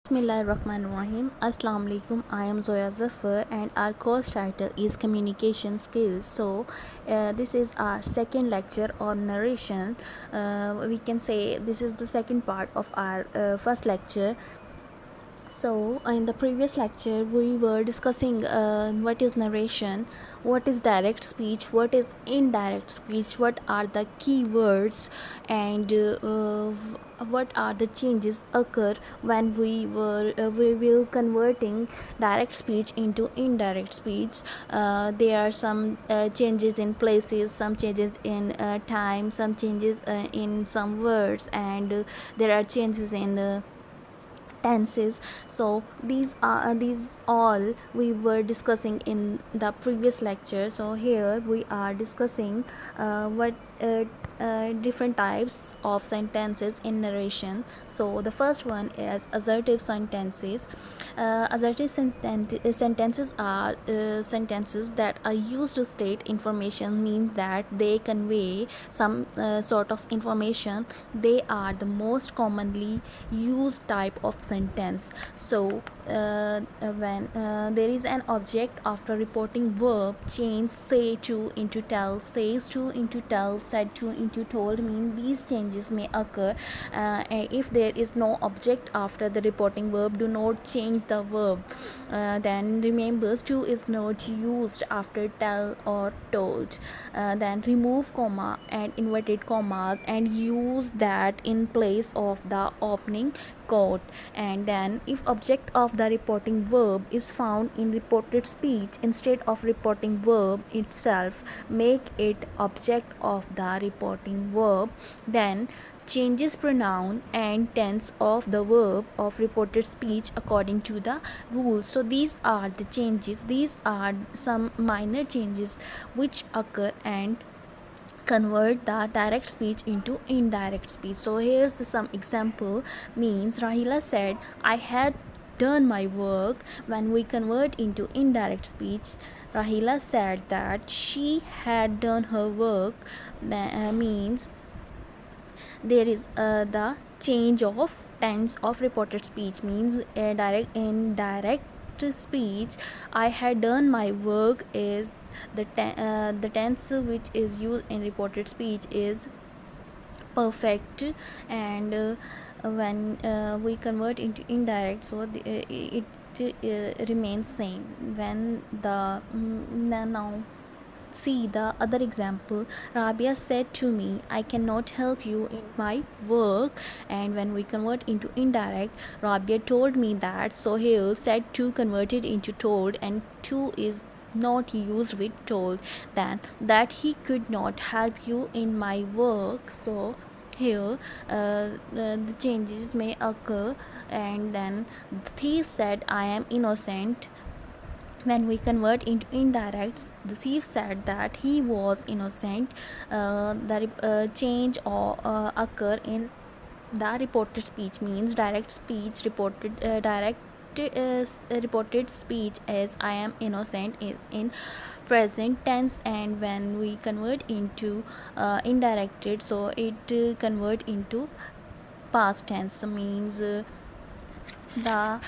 Bismillahirrahmanirrahim. Assalamu alaikum. I am Zoya Zafar and our course title is Communication Skills. So, this is our second lecture on narration. We can say this is the second part of our first lecture. So, in the previous lecture, we were discussing what is narration, what is direct speech, what is indirect speech, what are the key words, and what are the changes occur when we will converting direct speech into indirect speech. There are some changes in places, some changes in time, some changes in some words, and there are changes in tenses. So these all we were discussing in the previous lecture. So here we are discussing what different types of sentences in narration. So the first one is assertive sentences. Sentences are sentences that are used to state information, mean that they convey some sort of information. They are the most commonly used type of sentence. So when there is an object after reporting verb, change say to into tell, says to into tell, said to into told, mean these changes may occur. If there is no object after the reporting verb, do not change the verb. Then remembers to is not used after tell or told. Then remove comma and inverted commas and use that in place of the opening quote. And then if object of the reporting verb is found in reported speech instead of reporting verb itself, make it object of the reporting verb. Then changes pronoun and tense of the verb of reported speech according to the rules. So these are the changes, these are some minor changes which occur and convert the direct speech into indirect speech. So here's some example. Means Rahila said, I had done my work. When we convert into indirect speech, Rahila said that she had done her work. That means there is the change of tense of reported speech. Means direct indirect speech, I had done my work, is the tense which is used in reported speech is perfect. And when we convert into indirect, so it remains same. When the now see the other example. Rabia said to me, I cannot help you in my work. And when we convert into indirect, Rabia told me that. So here said to converted into told, and to is not used with told. Then that he could not help you in my work. So here the changes may occur. And then the thief said, I am innocent. When we convert into indirects, the thief said that he was innocent. The change or occur in the reported speech. Means direct speech reported direct reported speech as I am innocent in present tense. And when we convert into indirected, so it convert into past tense. Means the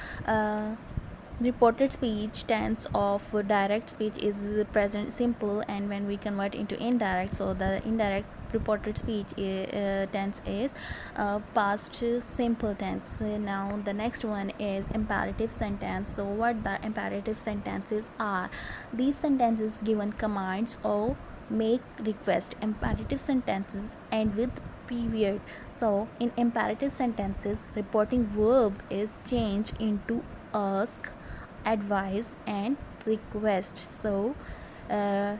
reported speech tense of direct speech is present simple, and when we convert into indirect, so the indirect reported speech tense is past simple tense. Now the next one is imperative sentence. So what the imperative sentences are? These sentences given commands or make request. Imperative sentences end with period. So in imperative sentences, reporting verb is changed into ask, advise, and request. So the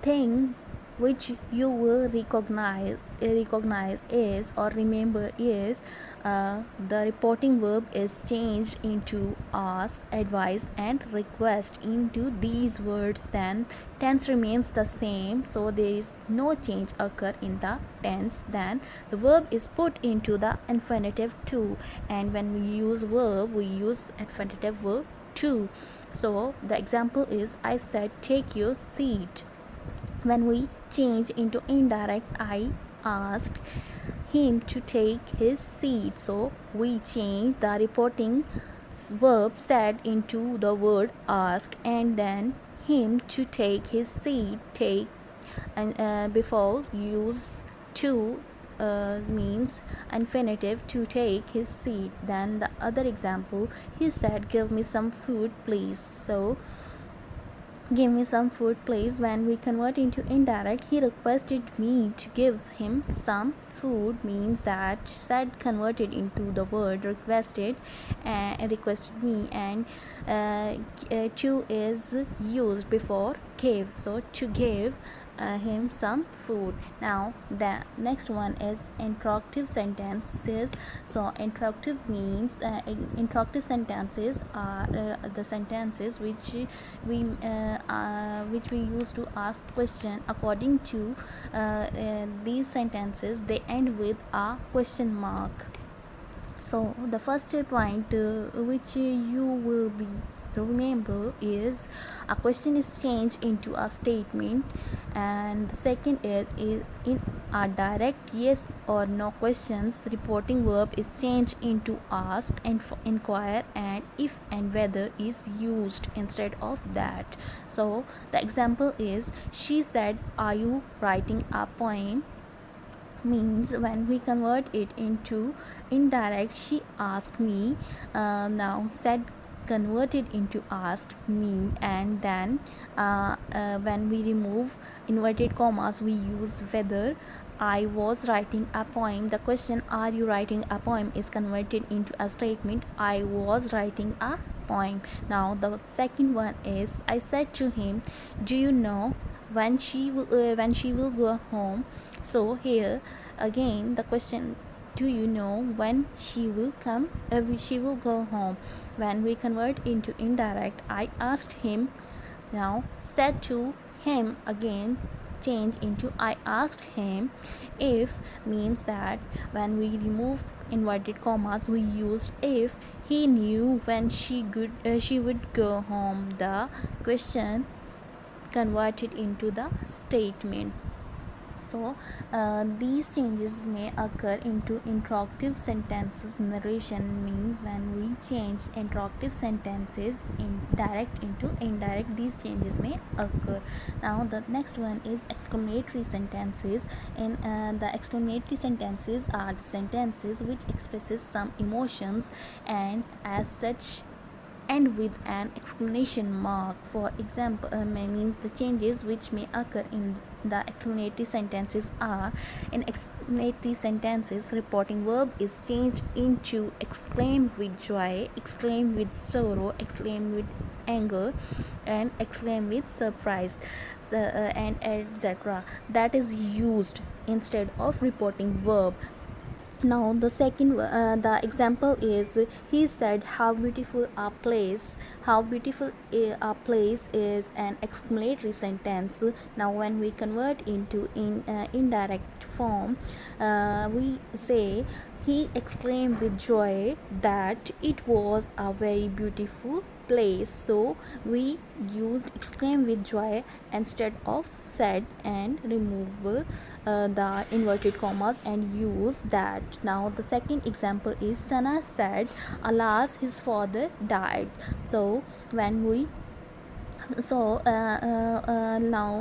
thing which you will recognize is or remember is the reporting verb is changed into ask, advise, and request into these words. Then tense remains the same, so there is no change occur in the tense. Then the verb is put into the infinitive to, and when we use verb, we use infinitive verb to. So the example is, I said take your seat. When we change into indirect, I asked, him to take his seat. So we change the reporting verb said into the word asked, and then him to take his seat. Take and before use to means infinitive to take his seat. Then the other example, he said, "Give me some food, please." So give me some food, please. When we convert into indirect, he requested me to give him some food means that said converted into the word requested and requested me, and to is used before give. So to give him some food. Now the next one is interrogative sentences. So interrogative means interrogative sentences are the sentences which we use to ask question. According to these sentences, they end with a question mark. So the first point which you will be remember is a question is changed into a statement, and the second is in a direct yes or no questions, reporting verb is changed into ask and inquire, and if and whether is used instead of that. So the example is, she said, "Are you writing a poem?" Means when we convert it into indirect, she asked me. Now said converted into asked me, and then when we remove inverted commas, we use whether. "I was writing a poem." The question, "Are you writing a poem?" is converted into a statement, "I was writing a poem." Now the second one is, I said to him, "Do you know when she will go home?" So here again the question, do you know when she will come she will go home? When we convert into indirect, I asked him. Now said to him again change into I asked him. If means that when we remove inverted commas, we used if. He knew when she would go home. The question converted into the statement. So these changes may occur into interrogative sentences. Narration means when we change interrogative sentences in direct into indirect, these changes may occur. Now the next one is exclamatory sentences. In the exclamatory sentences are the sentences which expresses some emotions and as such end with an exclamation mark. For example, means the changes which may occur in the exclamatory sentences are: in exclamatory sentences, reporting verb is changed into exclaim with joy, exclaim with sorrow, exclaim with anger, and exclaim with surprise, and etc. That is used instead of reporting verb. Now the second the example is, he said, "How beautiful a place." How beautiful a place is an exclamatory sentence. Now when we convert into indirect form, we say, he exclaimed with joy that it was a very beautiful place. So we used exclaim with joy instead of said, and remove the inverted commas and use that. Now the second example is, Sana said, "Alas, his father died." So when we now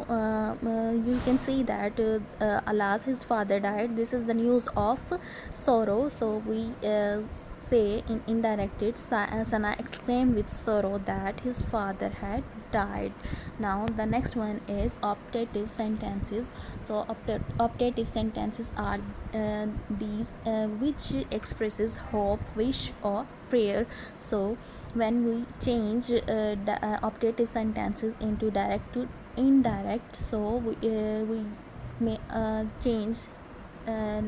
you can see that alas, his father died. This is the news of sorrow. So we say in indirected, Sana exclaimed with sorrow that his father had died. Now the next one is optative sentences. So optative sentences are these which expresses hope, wish, or prayer. So when we change the optative sentences into direct to indirect, so we may change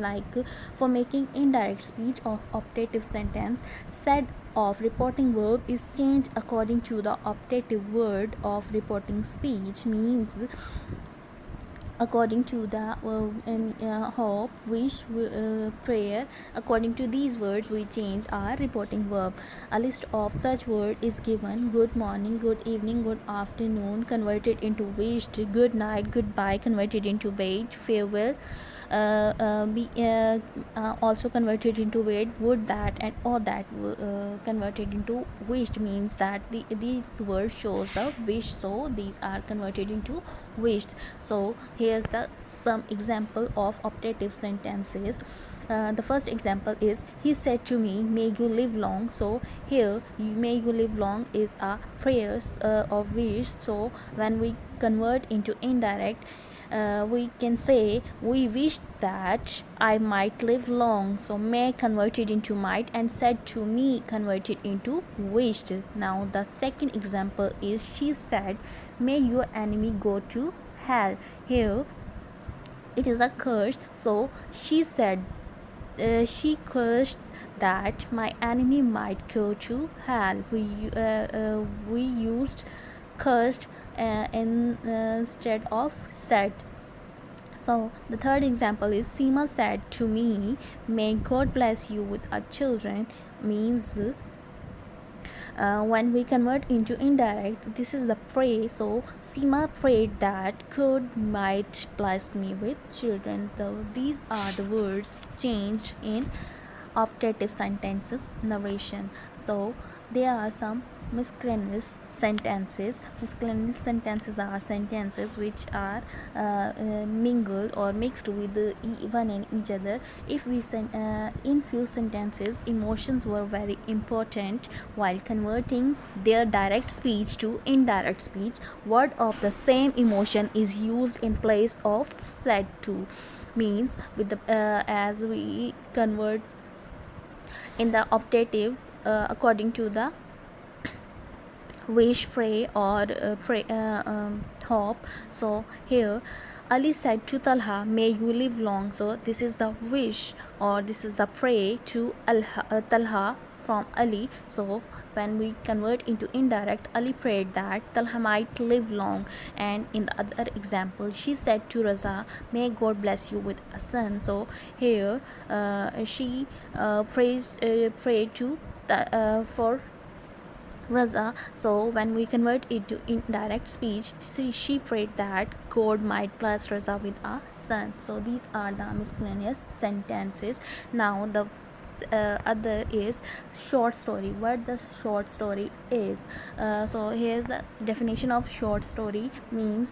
like for making indirect speech of optative sentence, said of reporting verb is changed according to the optative word of reporting speech. Means according to the hope, wish, prayer. According to these words, we change our reporting verb. A list of such words is given: good morning, good evening, good afternoon converted into wished, good night, goodbye converted into bade, farewell, also converted into weight, would that, and all that converted into wished, means that these words shows the wish, so these are converted into wished. So here's the some example of optative sentences. The first example is, he said to me, may you live long. So here may you live long is a phrase of wish. So when we convert into indirect, we can say, we wished that I might live long. So may converted into might, and said to me converted into wished. Now the second example is, she said, may your enemy go to hell. Here it is a curse. So she said, she cursed that my enemy might go to hell. We used cursed instead of said. So the third example is, Seema said to me, may God bless you with our children, means when we convert into indirect, this is the phrase. So Seema prayed that God might bless me with children. So these are the words changed in optative sentences narration. So there are some miscellaneous sentences. Miscellaneous sentences are sentences which are mingled or mixed with one and each other. If we in few sentences, emotions were very important while converting their direct speech to indirect speech. Word of the same emotion is used in place of said to, means with the as we convert in the optative according to the wish, pray, or hope. So here Ali said to Talha, may you live long. So this is the wish, or this is the pray to Talha from Ali. So when we convert into indirect, Ali prayed that Talha might live long. And in the other example, she said to Raza, may God bless you with a son. So here she prayed to for Raza. So when we convert it to indirect speech, she prayed that God might bless Raza with a son. So these are the miscellaneous sentences. Now the other is short story. What the short story is, so here's the definition of short story, means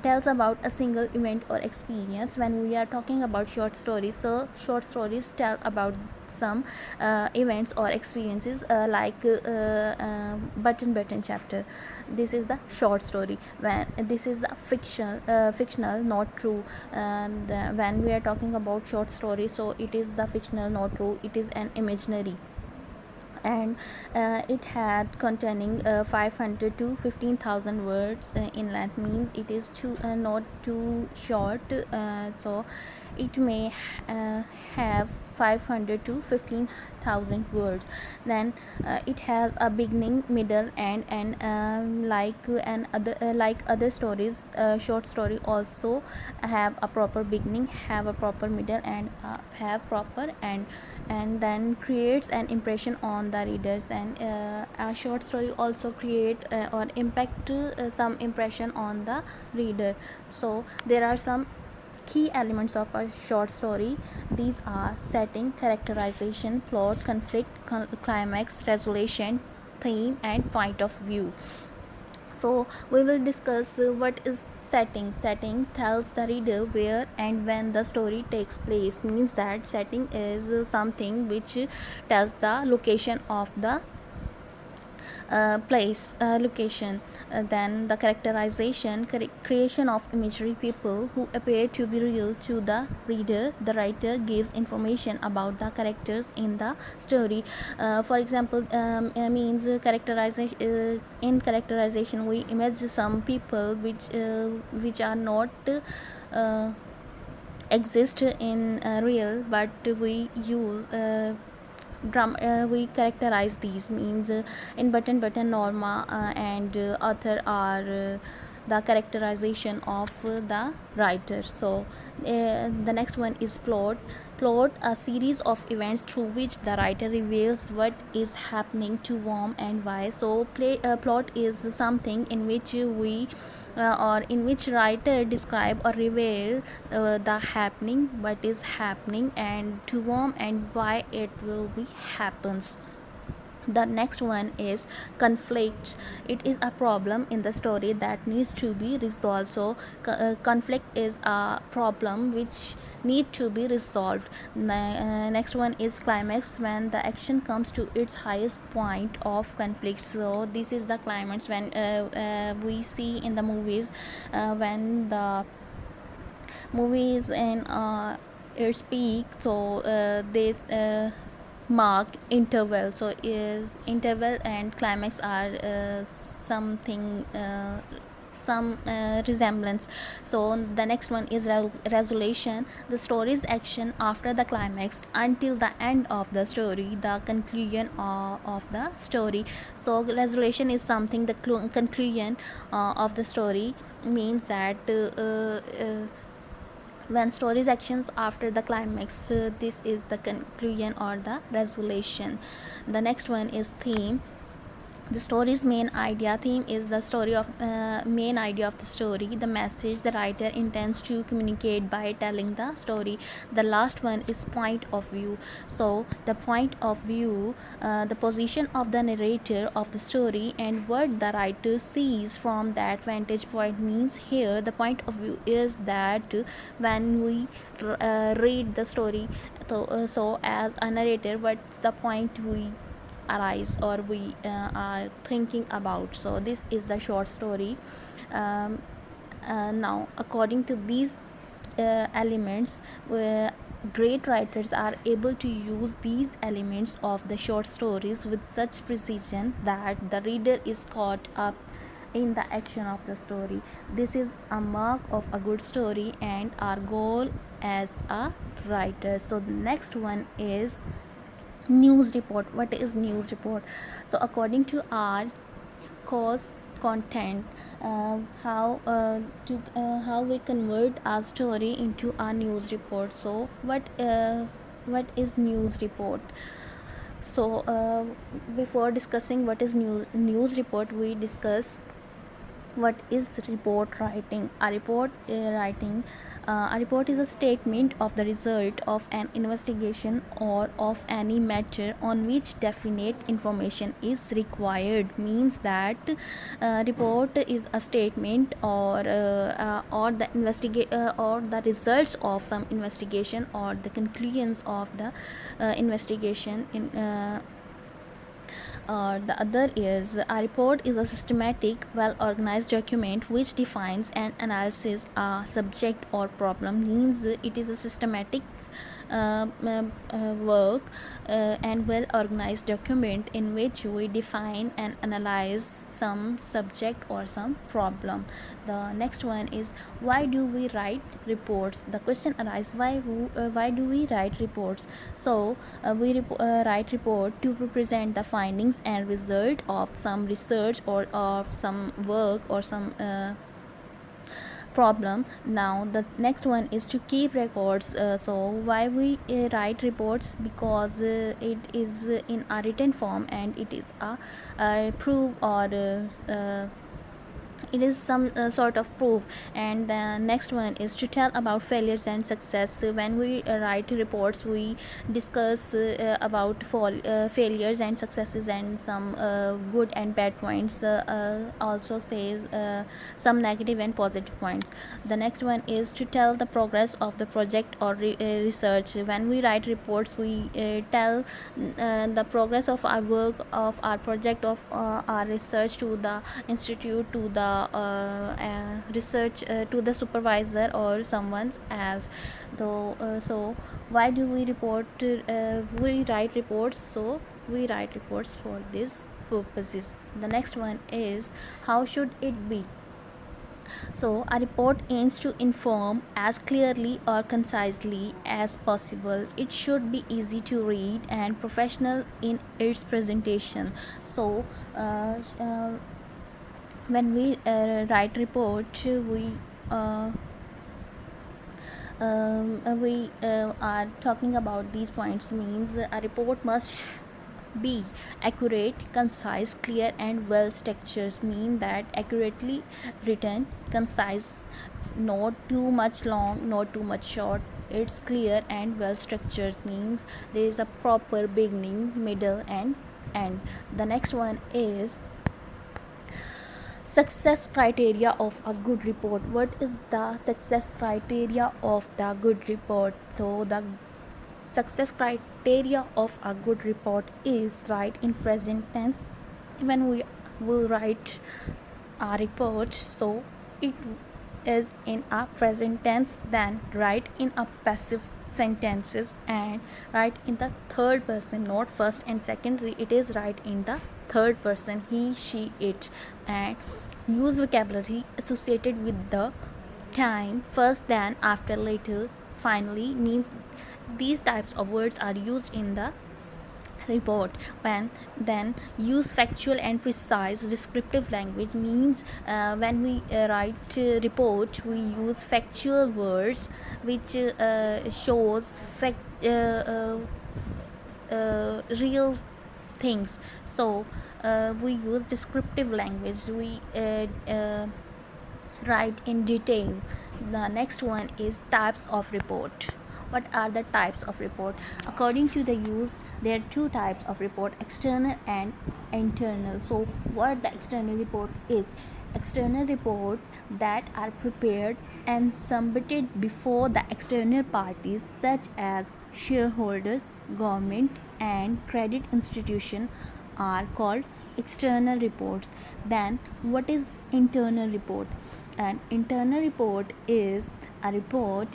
tells about a single event or experience. When we are talking about short stories, so short stories tell about some events or experiences, button chapter. This is the short story. When this is the fictional, not true. And when we are talking about short story, so it is the fictional, not true, it is an imaginary. And it had containing 500 to 15,000 words in length, means it is not too short. So it may have 500 to 15,000 words. Then it has a beginning, middle, and like other stories, short story also have a proper beginning, have a proper middle, and have proper end, and then creates an impression on the readers. And a short story also create or impact some impression on the reader. So there are some key elements of a short story. These are setting, characterization, plot, conflict, climax, resolution, theme, and point of view. So we will discuss what is setting. Setting tells the reader where and when the story takes place, means that setting is something which tells the location of the place, location. Then the characterization, creation of imagery, people who appear to be real to the reader. The writer gives information about the characters in the story. For example, means characterization. In characterization, we image some people which are not exist in real, but we use we characterize these, means in button Norma and author are the characterization of the writer. So the next one is plot. Plot, a series of events through which the writer reveals what is happening to whom and why. So plot is something in which we or in which writer describe or reveal the happening, what is happening, and to whom and why it will be happens. The next one is conflict. It is a problem in the story that needs to be resolved. So conflict is a problem which need to be resolved. Next one is climax, when the action comes to its highest point of conflict. So this is the climax when we see in the movies, when the movie is in its peak. So this mark interval. So is interval and climax are something some resemblance. So the next one is resolution, the story's action after the climax until the end of the story, the conclusion of the story. So resolution is something, the conclusion of the story means that when story's actions after the climax, this is the conclusion or the resolution. The next one is theme, the story's main idea. Theme is the story of main idea of the story, the message the writer intends to communicate by telling the story. The last one is point of view. So the point of view, the position of the narrator of the story and what the writer sees from that vantage point. Means here the point of view is that when we read the story, so as a narrator, what's the point we arise or we are thinking about. So this is the short story. Now according to these elements, great writers are able to use these elements of the short stories with such precision that the reader is caught up in the action of the story. This is a mark of a good story and our goal as a writer. So the next one is news report. What is news report? So according to our course content, how we convert our story into a news report. So what is news report? So before discussing what is news report, we discuss what is report writing. A report is a statement of the result of an investigation or of any matter on which definite information is required. Means that report is a statement or the results of some investigation or the conclusions of the investigation in the other is a report is a systematic, well-organized document which defines and analyzes a subject or problem. Means it is a systematic work and well-organized document in which we define and analyze some subject or some problem. The next one is, why do we write reports? The question arises, why do we write reports? So we write report to represent the findings and result of some research or of some work or some problem. Now the next one is to keep records. So why we write reports? Because it is in a written form and it is a proof or it is some sort of proof. And the next one is to tell about failures and success. When we write reports, we discuss about failures and successes and some good and bad points, also says some negative and positive points. The next one is to tell the progress of the project or research. When we write reports, we tell the progress of our work, of our project, of our research to the institute, to the research, to the supervisor or someone else. So why do we we write reports? So we write reports for these purposes. The next one is, how should it be? So a report aims to inform as clearly or concisely as possible. It should be easy to read and professional in its presentation. So when we write report, we We are talking about these points means a report must be accurate, concise, clear, and well structured. Mean that accurately written, concise, not too much long, not too much short. It's clear and well structured means there is a proper beginning, middle, and end. The next one is success criteria of a good report. What is the success criteria of the good report? So the success criteria of a good report is write in present tense. When we will write a report, so it is in a present tense, then write in a passive sentences and write in the third person, not first and second. It is write in the third person, he, she, it, and use vocabulary associated with the time, first, then, after, later, finally. Means these types of words are used in the report. When then use factual and precise descriptive language. Means when we write report, we use factual words which shows real things. So we use descriptive language, we write in detail. The next one is types of report. What are the types of report? According to the use, there are two types of report: external and internal. So what the external report is: external report that are prepared and submitted before the external parties such as shareholders, government, and credit institution are called external reports. Then what is internal report? An internal report is a report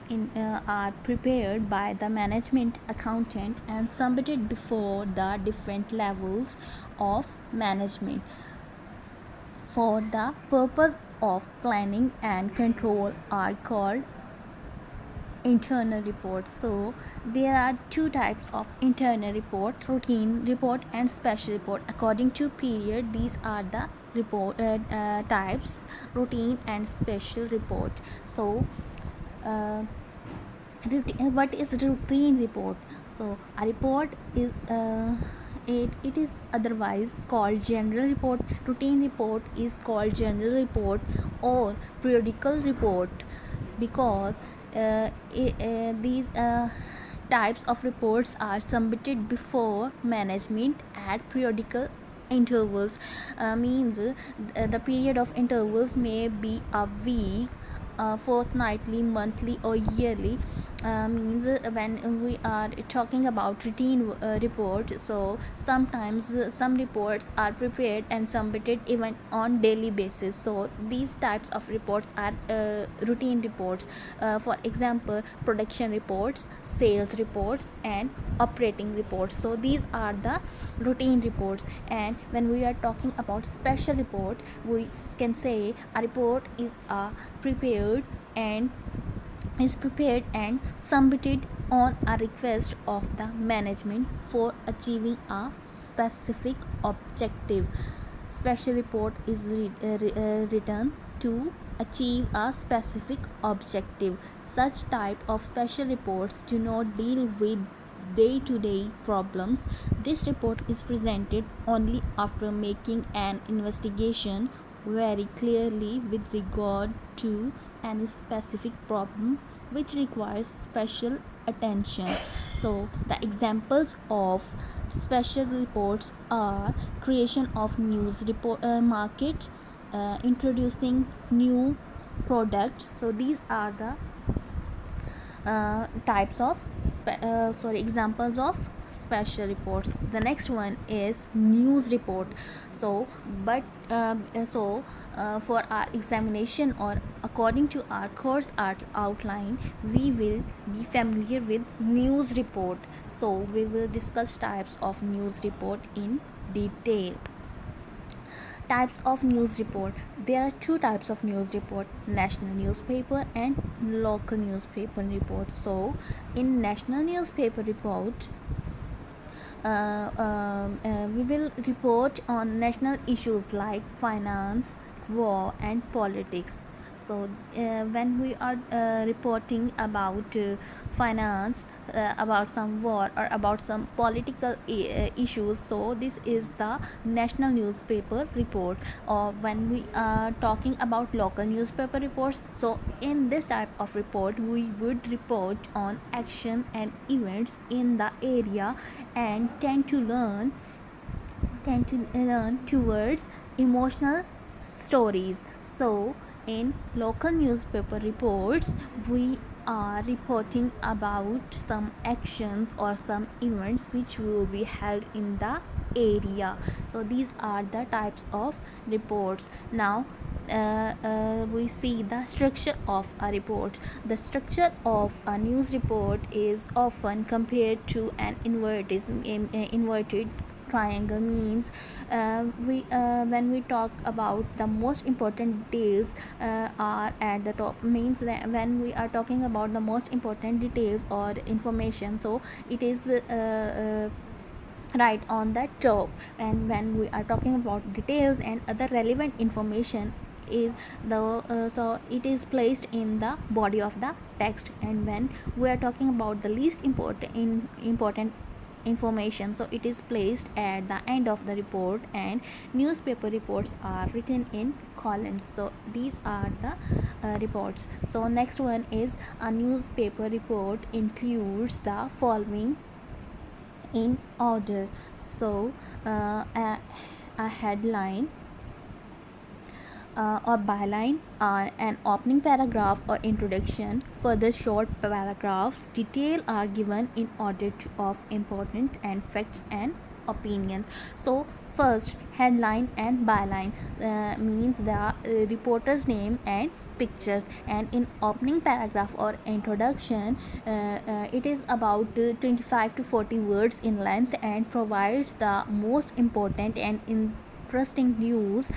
are prepared by the management accountant and submitted before the different levels of management for the purpose of planning and control are called internal report. So there are two types of internal report: routine report and special report. According to period, these are the report types: routine and special report. So what is routine report? So a report is it is otherwise called general report. Routine report is called general report or periodical report because these types of reports are submitted before management at periodical intervals. Means the period of intervals may be a week, fortnightly, monthly, or yearly. Means when we are talking about routine report, so sometimes some reports are prepared and submitted even on daily basis. So these types of reports are routine reports. For example, production reports, sales reports, and operating reports. So these are the routine reports. And when we are talking about special report, we can say a report is prepared and submitted on a request of the management for achieving a specific objective. Special report is written to achieve a specific objective. Such type of special reports do not deal with day-to-day problems. This report is presented only after making an investigation very clearly with regard to any specific problem which requires special attention. So the examples of special reports are creation of news report market, introducing new products. So these are the types of examples of special reports. The next one is news report. So but for our examination or according to our course outline, we will be familiar with news report. So we will discuss types of news report in detail. Types of news report: there are two types of news report: national newspaper and local newspaper report. So in national newspaper report, we will report on national issues like finance, war, and politics. So when we are reporting about finance, about some war or about some political issues, so this is the national newspaper report. Or when we are talking about local newspaper reports, so in this type of report we would report on action and events in the area and tend to learn towards emotional stories. So in local newspaper reports we are reporting about some actions or some events which will be held in the area. So these are the types of reports. Now we see the structure of a report. The structure of a news report is often compared to an inverted triangle. Means we when we talk about the most important details are at the top. Means that when we are talking about the most important details or information, so it is right on the top. And when we are talking about details and other relevant information is the so it is placed in the body of the text. And when we are talking about the least important information, so it is placed at the end of the report. And newspaper reports are written in columns. So these are the reports. So next one is a newspaper report includes the following in order. So a headline or byline, an opening paragraph or introduction. Further short paragraphs detail are given in order of importance and facts and opinions. So first, headline and byline means the reporter's name and pictures. And in opening paragraph or introduction, it is about 25 to 40 words in length and provides the most important and interesting news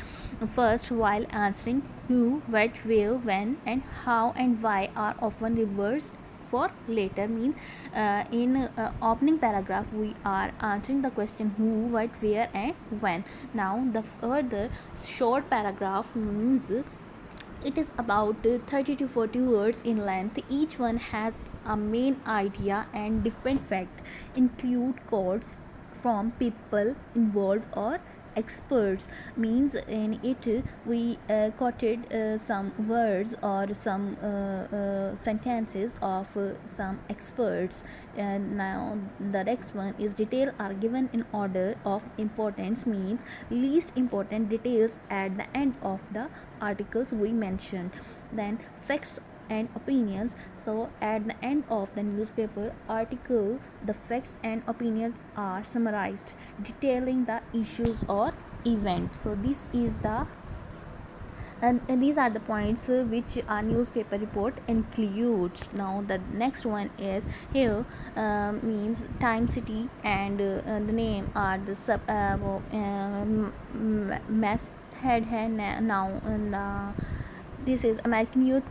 first, while answering who, what, where, when, and how and why are often reversed for later. Means in opening paragraph we are answering the question who, what, where, and when. Now the further short paragraph means it is about 30 to 40 words in length. Each one has a main idea and different fact. Include quotes from people involved or experts. Means in it we quoted some words or some sentences of some experts. And now the next one is detail are given in order of importance. Means least important details at the end of the articles we mentioned. Then facts and opinions. So at the end of the newspaper article, the facts and opinions are summarized, detailing the issues or events. So this is the and these are the points which a newspaper report includes. Now the next one is here means time, city, and the name are the sub masthead hai now. And this is American youth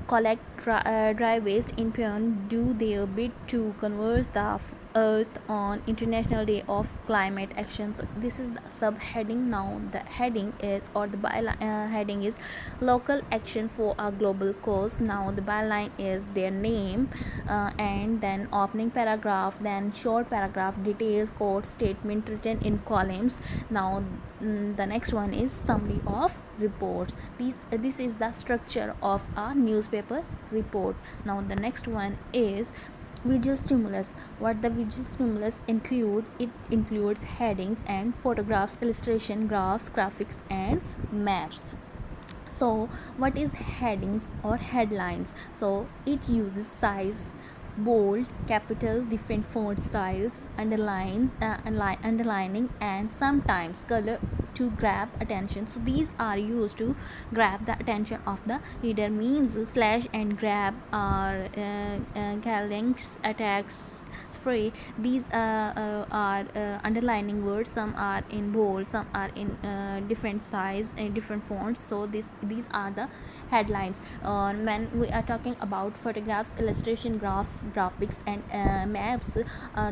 collect dry waste in Pyongyang do their bit to conserve the earth on International Day of Climate Action. So this is the subheading. Now the heading is or the heading is local action for a global cause. Now the byline is their name and then opening paragraph, then short paragraph, details, quote, statement written in columns. Now the next one is summary of reports. This is the structure of a newspaper report. Now the next one is visual stimulus. What the visual stimulus include? It includes headings and photographs, illustration, graphs, graphics, and maps. So what is headings or headlines? So it uses size, bold, capital, different font styles, underlining, and sometimes color to grab attention. So these are used to grab the attention of the reader. Means slash and grab are links, attacks, spray. These are underlining words. Some are in bold, some are in different size and different fonts. So these are the headlines. When we are talking about photographs, illustration, graphs, graphics, and maps,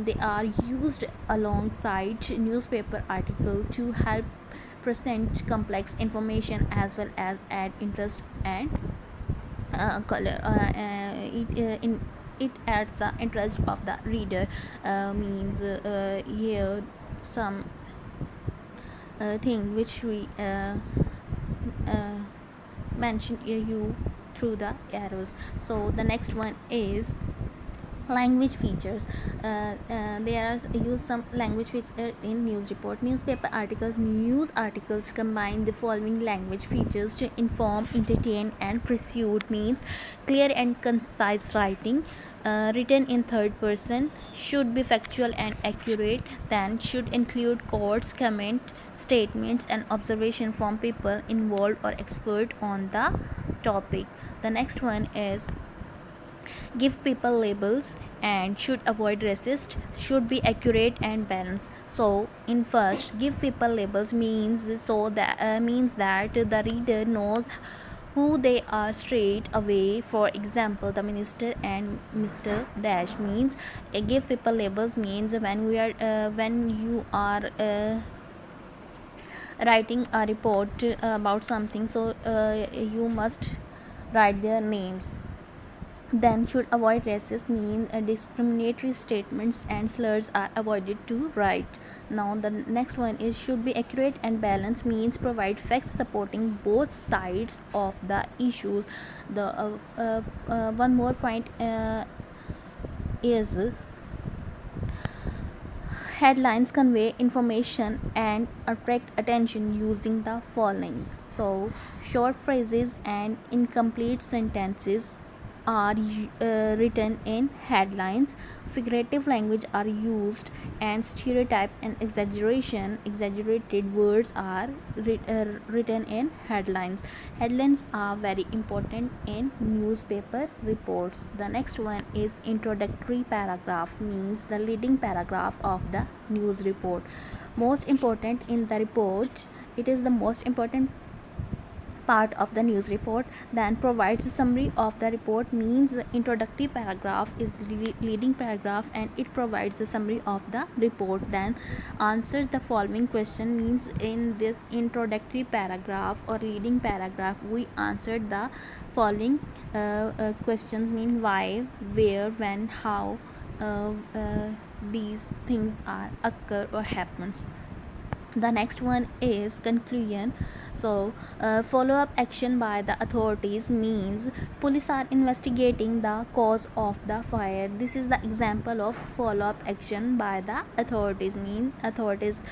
they are used alongside newspaper article to help present complex information as well as add interest and color. It adds the interest of the reader. Means here some thing which we uh, mention you through the arrows. So the next one is language features. There are use some language feature in news report. Newspaper articles, news articles combine the following language features to inform, entertain and persuade. Means clear and concise writing, written in third person, should be factual and accurate, then should include quotes, comment, statements and observation from people involved or expert on the topic. The next one is give people labels and should avoid racist, should be accurate and balanced. So in first, give people labels means that the reader knows who they are straight away. For example, the minister and Mr. Dash. Means give people labels means when you are writing a report about something, so you must write their names. Then should avoid racist mean discriminatory statements and slurs are avoided to write. Now the next one is should be accurate and balanced means provide facts supporting both sides of the issues. The one more point is headlines convey information and attract attention using the following. So short phrases and incomplete sentences are written in headlines. Figurative language are used, and stereotype and exaggerated words are written in headlines. Headlines are very important in newspaper reports. The next one is introductory paragraph means the leading paragraph of the news report. Most important in the report, it is the most important part of the news report. Then provides a summary of the report means the introductory paragraph is the leading paragraph and it provides the summary of the report. Then answers the following question means in this introductory paragraph or leading paragraph we answered the following questions mean why, where, when, how these things are occur or happens. The next one is conclusion. So follow-up action by the authorities means police are investigating the cause of the fire. This is the example of follow-up action by the authorities. Mean authorities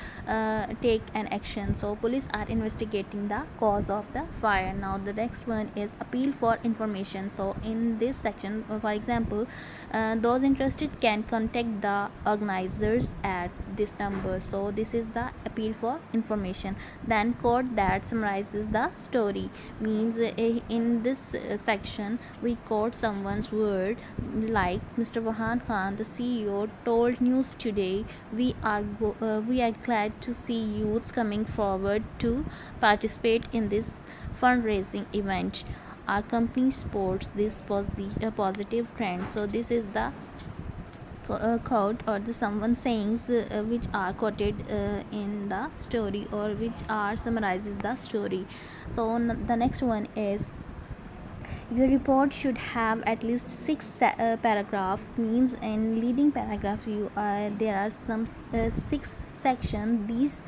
take an action, so police are investigating the cause of the fire. Now the next one is appeal for information. So in this section, for example, those interested can contact the organizers at this number. So this is the appeal for information. Then quote that summarizes the story means in this section we quote someone's word like Mr. Vahan Khan, the CEO, told News Today, we are glad to see youths coming forward to participate in this fundraising event. Our company supports this positive trend. So this is the quote or the someone sayings which are quoted in the story or which are summarizes the story. So the next one is your report should have at least six paragraph means in leading paragraph you there are some six sections. These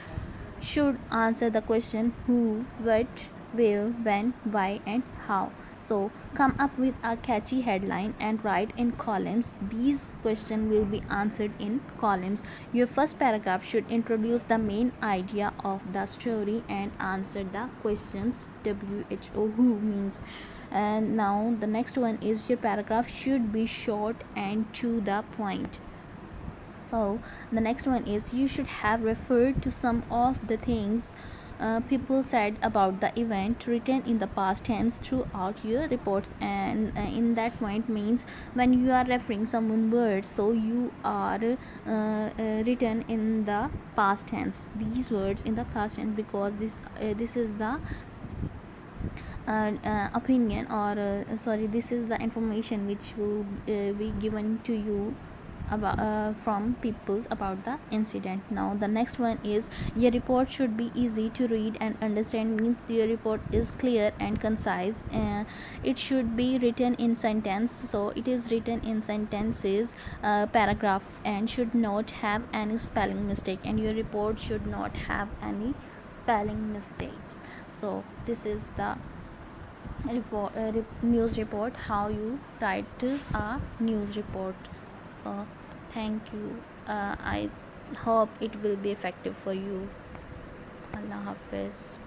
should answer the question who, what, where, when, why and how. So come up with a catchy headline and write in columns. These questions will be answered in columns. Your first paragraph should introduce the main idea of the story and answer the questions who means. And now the next one is your paragraph should be short and to the point. So the next one is you should have referred to some of the things people said about the event written in the past tense throughout your reports. And in that point means when you are referring someone words, so you are written in the past tense these words in the past tense because this is the opinion or sorry, this is the information which will be given to you from people about the incident. Now the next one is your report should be easy to read and understand, means your report is clear and concise. It should be written in sentence, so it is written in sentences, paragraph, and should not have any spelling mistake, and your report should not have any spelling mistakes. So this is the news report, how you write a news report. So thank you. I hope it will be effective for you. Allah Hafiz.